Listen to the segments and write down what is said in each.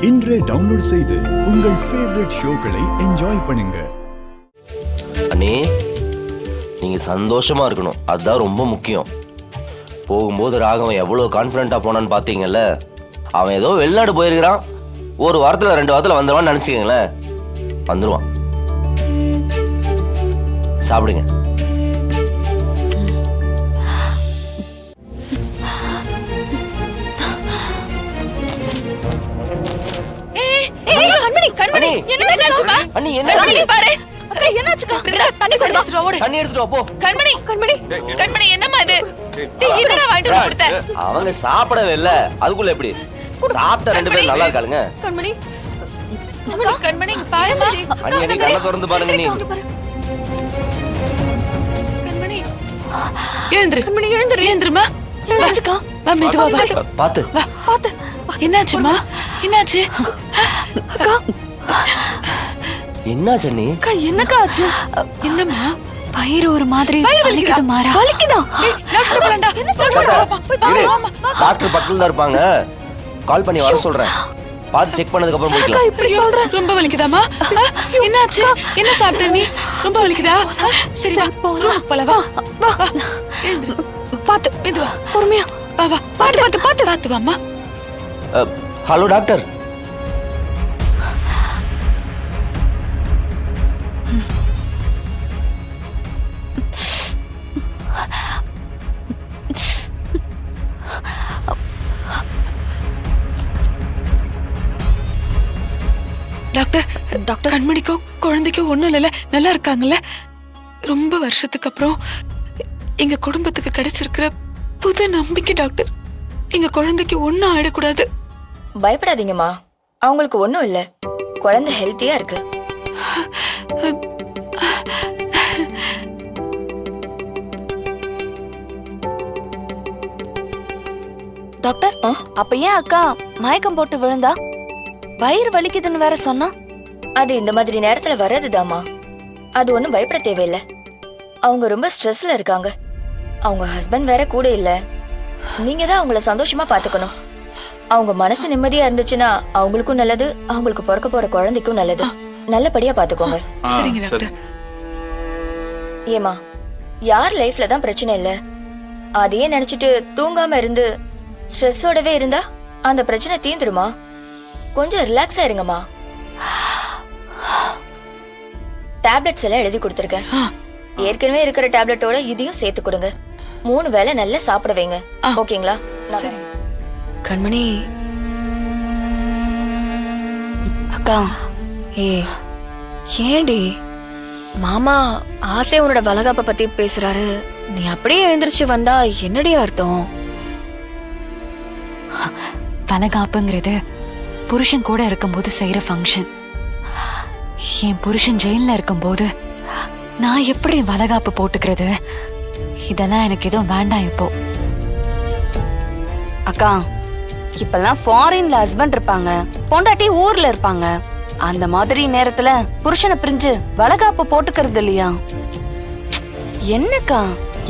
இன்றே டவுன்லோட் செய்து உங்கள் ஃபேவரட் ஷோக்களை என்ஜாய் பண்ணுங்க. அண்ணே, நீங்க சந்தோஷமா இருக்கணும், அதுதான் ரொம்ப முக்கியம். போகும்போது ராகவன் எவ்வளோ கான்ஃபிடண்டா போனான்னு பார்த்தீங்கல்ல. அவன் ஏதோ வெளிநாடு போயிருக்கிறான், ஒரு வாரத்தில் 2 வாரத்தில் வந்துடுவான்னு நினச்சிக்கங்களேன். வந்துடுவான். சாப்பிடுங்க. அவங்க சாப்பிடவே இல்ல, அதுக்குள்ள எப்படி சாப்பிட்ட 2 பேரும் நல்லா இருக்காளுங்க. கண்ணை திறந்து பாருங்க. நீ பாத்து. என்னாச்சுமா? என்னாச்சு? என்னாச்சு நீ? என்னக்கா ஆச்சு? என்னம்மா? வயிறு ஒரு மாதிரி வலிக்குது மாறா. வலிக்குதா? டாக்டர் பக்கத்துல தான் இருப்பாங்க, கால் பண்ணி வர சொல்றேன். பாத்து செக் பண்ணதுக்கு அப்புறம் போய்க்கலாம். இப்படி சொல்ற? ரொம்ப வலிக்குதாமா? என்னாச்சு? என்ன சாப்பிட்ட நீ? ரொம்ப வலிக்குதா? சரி வா போலாம். வா பாத்து மெதுவா பொறுமையா வா வா. பாத்து வாமா. Hello doctor. டாக்டர் கண்மணிக்கோ குழந்தைக்கோ ஒண்ணும் இல்லைல்ல, நல்லா இருக்காங்கல்ல? ரொம்ப வருஷத்துக்கு அப்புறம் எங்க குடும்பத்துக்கு கிடைச்சிருக்கிற புது நம்பிக்கை டாக்டர். எங்க குழந்தைக்கு ஒண்ணும் ஆயிடக்கூடாது. பயப்படாதீங்கம்மா, அவங்களுக்கு ஒண்ணும் இல்ல, குழந்தை ஹெல்த்தியா இருக்கு. டாக்டர், அப்ப ஏன் அக்கா மயக்கம் போட்டு விழுந்தா? வயிறு வலிக்குதுன்னு வேற சொன்னா. அது இந்த மாதிரி நேரத்துல வர்றதுதாம்மா, அது ஒண்ணும் பயப்பட தேவையில்ல. அவங்க ரொம்ப ஸ்ட்ரெஸ்ல இருக்காங்க, அவங்க ஹஸ்பண்ட் வேற கூட இல்ல. நீங்க தான் அவங்கள சந்தோஷமா பாத்துக்கணும். அவங்க மனசு நிம்மதியா இருந்துச்சுன்னா அவங்களுக்கும் நல்லது, அவங்களுக்கு பிறக்க போற குழந்தைக்கும் நல்லது. நல்லபடியா பாத்துக்கோங்க. சரிங்க டாக்டர். ஏமா, யார் லைஃப்ல தான் பிரச்சனை இல்ல, அதையே நினைச்சிட்டு தூங்காம இருந்து ஸ்ட்ரெஸ்ஸோடவே இருந்தா அந்த பிரச்சனை தீந்துருமா? கொஞ்சம் ரிலாக்ஸா இருங்கம்மா. டேப்லெட்ஸ் எல்லாம் எழுதி கொடுத்துருக்கேன், ஏற்கனவே இருக்கிற டேப்லெட்டோட இதையும் சேர்த்து கொடுங்க. 3 வேளை நல்லா சாப்பிட வைங்க, ஓகேங்களா? கண்மணி அக்கா, ஏண்டி மாமா ஆசை உன்னோட வளகாப்ப பத்தி பேசுறாரு, நீ அப்படியே எழுந்திருச்சு வந்தா என்னடி அர்த்தம்? வளகாப்புங்கிறது புருஷன் கூட இருக்கும்போது செய்யற ஃபங்க்ஷன். என் புருஷன் ஜெயில இருக்கும்போது நான் எப்படி வளகாப்பு போட்டுக்கிறது? இதெல்லாம் எனக்கு எதுவும் வேண்டாம் இப்போ. அக்கா, இப்பெல்லாம் ஃபாரின்ல ஹஸ்பண்ட் இருப்பாங்க, பொண்டாட்டி ஊர்ல இருப்பாங்க. அந்த மாதிரி நேரத்துல புருஷனை பிரிஞ்சு வளகாப்பு போட்டுக்கிறது இல்லையா? என்னக்கா,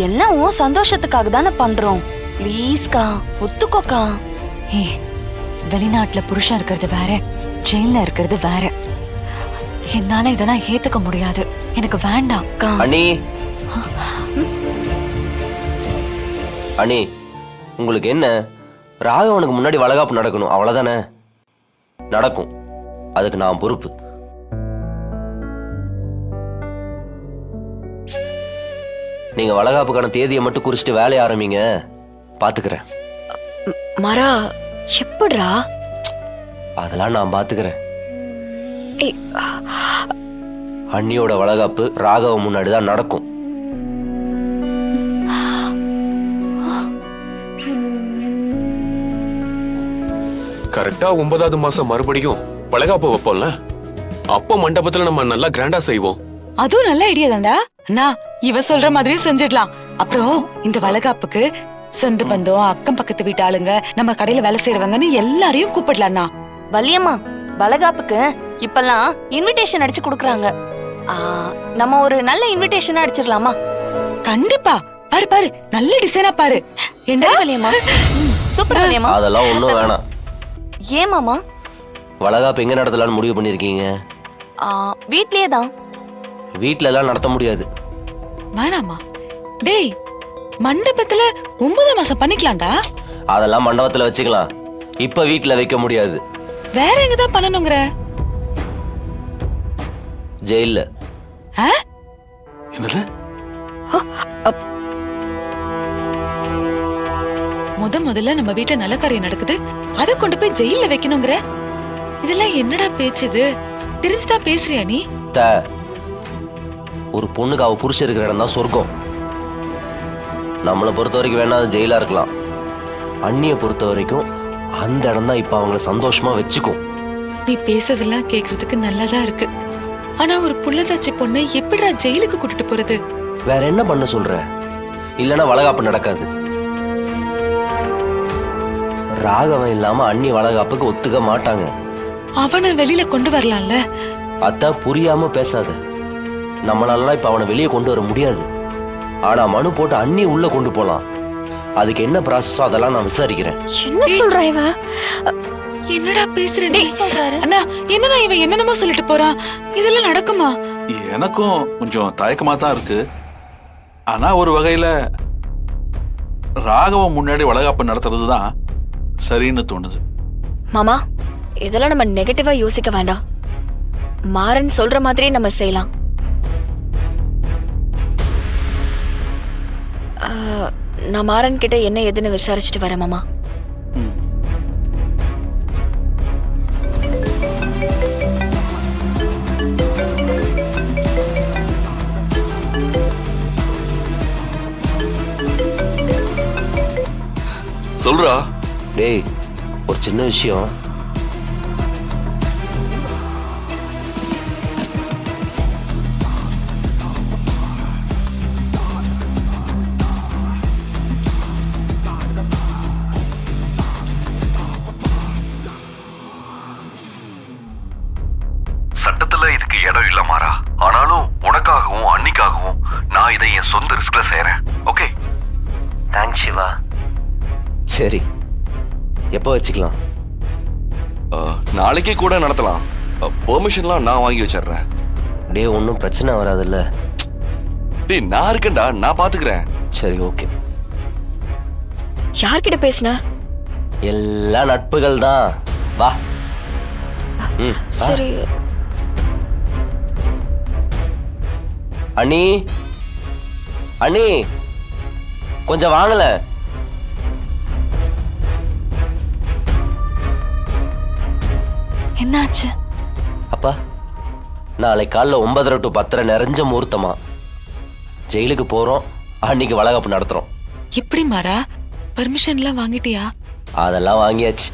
எல்லாம் உன் சந்தோஷத்துக்காக தானே பண்றோம். ப்ளீஸ்கா ஒத்துக்கோக்கா. வெளிநாட்டுல புருஷன் இருக்கிறது வேற, ஜெயில இருக்கிறது வேற. என்னால இதெல்லாம் ஏத்துக்க முடியாது, எனக்கு வேண்டாம். அண்ணி, அண்ணி, உங்களுக்கு என்ன? ராகவனுக்கு முன்னாடி வளகாப்பு நடக்கணும், அவ்வளவுதானே? நடக்கும், அதுக்கு நான் பொறுப்பு. நீங்க வளகாப்புக்கான தேதியை மட்டும் குறிச்சிட்டு வேலையை ஆரம்பிங்க, பாத்துக்கிறேன். மரா, எப்படிரா? அதெல்லாம் நான் பாத்துக்கிறேன். அண்ணியோட வளகாப்பு ராகவ முன்னாடிதான் நடக்கும். கரெக்டா 9வது மாசம் மறுபடியும் வளகாப்பு வைப்போம்ல, அப்போ மண்டபத்துல நம்ம நல்லா கிராண்டா செய்வோம். அதுவும் நல்ல ஐடியா தான்டா. அண்ணா, இவ சொல்ற மாதிரியே செஞ்சிடலாம். அப்புறம் இந்த வளகாப்புக்கு சொந்த பந்தம், அக்கம் பக்கத்து வீட்டு ஆளுங்க, நம்ம கடையில வேலை செய்யறவங்கன்னு எல்லாரையும் கூப்பிடலாம்னா. வள்ளியம்மா, வளகாப்புக்கு இப்பெல்லாம் இன்விடேஷன் அடிச்சு கொடுக்கறாங்க. நம்ம ஒரு நல்ல இன்விடேஷன் அடிச்சிடலாமா? கண்டிப்பா. பாரு பாரு, நல்ல டிசைனா பாரு. என்ன வள்ளியம்மா? சூப்பர் வள்ளியம்மா. அதெல்லாம் ஒண்ணும் வேணாம். ஏன் மாமா? வளகாப்பு எங்க நடத்தலாம்னு முடிவு பண்ணிருக்கீங்க? வீட்லயே தான். வீட்ல எல்லாம் நடத்த முடியாது. வேணாமா? டேய், மண்டபத்துல 9 மாசம் பண்ணிக்கலாம்டா. அதெல்லாம் மண்டபத்துல வச்சுக்கலாம். இப்ப வீட்ல வைக்க முடியாது. வேற எங்க தான் பண்ணணுங்கற? ஜெயில்ல. என்னது? முதல்ல நம்ம வீட்டுல நல்ல காரியம் நடக்குது, அத கொண்டு போய் ஜெயில்ல வைக்கணுங்கற? இதெல்லாம் என்னடா பேச்சு இது? தெரிஞ்சுதான் பேசுறியா நீ? ஒரு பொண்ணுக்கு அவ புருஷன் இருக்கிற இடம் தான் சொர்க்கம். நம்மளை பொறுத்த வரைக்கும் வேணா அது ஜெயிலா இருக்கலாம். அண்ணியை பொறுத்த வரைக்கும் அந்த இடம் தான் இப்ப அவங்கள சந்தோஷமா வச்சுக்கும். நீ பேசுறதெல்லாம் கேக்குறதுக்கு நல்லாதான் இருக்கு. ஆனா ஒரு புள்ளதாச்சி பொண்ணை எப்படிடா ஜெயிலுக்கு கூட்டிட்டு போறது? வேற என்ன பண்ண சொல்ற? இல்லனா வளகாப்பு நடக்காது. ராகவன் இல்லாம அண்ணி வளகாப்புக்கு ஒத்துக்க மாட்டாங்க. அவனை வெளியில கொண்டு வரலாம்ல? அத்தா புரியாம பேசாத. நம்மளால இப்ப அவனை வெளியே கொண்டு வர முடியாது. ஆனா மனு போட்டு அண்ணி உள்ள கொண்டு போலாம். அதுக்கு என்ன ப்ராசஸோ அதெல்லாம் நான் விசாரிக்கிறேன். என்ன சொல்ற இவன்? என்னடா பேசுற நீ? சொல்றாரு அண்ணா, என்னடா இவன் என்னென்னமோ சொல்லிட்டு போறான். இதெல்லாம் நடக்குமா? எனக்கும் கொஞ்சம் தயக்கமா தான் இருக்கு. ஆனா ஒரு வகையில ராகவன் முன்னாடி வளகாப்பு நடத்துறது தான் சரின்னு தோணுது. மாமா, இதெல்லாம் நம்ம நெகட்டிவா யோசிக்க வேண்டாம். மாறன் சொல்ற மாதிரி நம்ம செய்யலாம். நான் மாறன் கிட்ட என்ன ஏதுன்னு விசாரிச்சுட்டு வரேன் மாமா. சொல்றா. டேய், ஒரு சின்ன விஷயம். சட்டத்துல இதுக்கு இடம் இல்ல மாறா. ஆனாலும் உனக்காகவும் அன்னிக்காகவும் நான் இதை என் சொந்த ரிஸ்க்ல செய்யறேன். ஓகே? தேங்க்ஸ் சிவா. சரி, எப்போ வச்சுக்கலாம்? நாளைக்கே கூட நடத்தலாம். பெர்மிஷன்லாம் நான் வாங்கி வச்சிடுறேன். டே, ஒன்றும் பிரச்சனை வராதுல்ல? டேய், நான் இருக்கேன்டா, நான் பாத்துக்கிறேன். சரி, ஓகே. யார்கிட்ட பேசுன? எல்லா நட்புகள் தான். வா. சரி. அண்ணி, அண்ணி, கொஞ்சம் வாங்கல. என்னாச்சு? அப்பா, நாளை காலைல 9:30 to 10:30 நிறைஞ்ச முகூர்த்தமா. ஜெயிலுக்கு போறோம், அன்னைக்கு வளகாப்பு நடத்துறோம். எப்படி மாறா? பர்மிஷன்லாம் வாங்கிட்டியா? அதெல்லாம் வாங்கியாச்சு.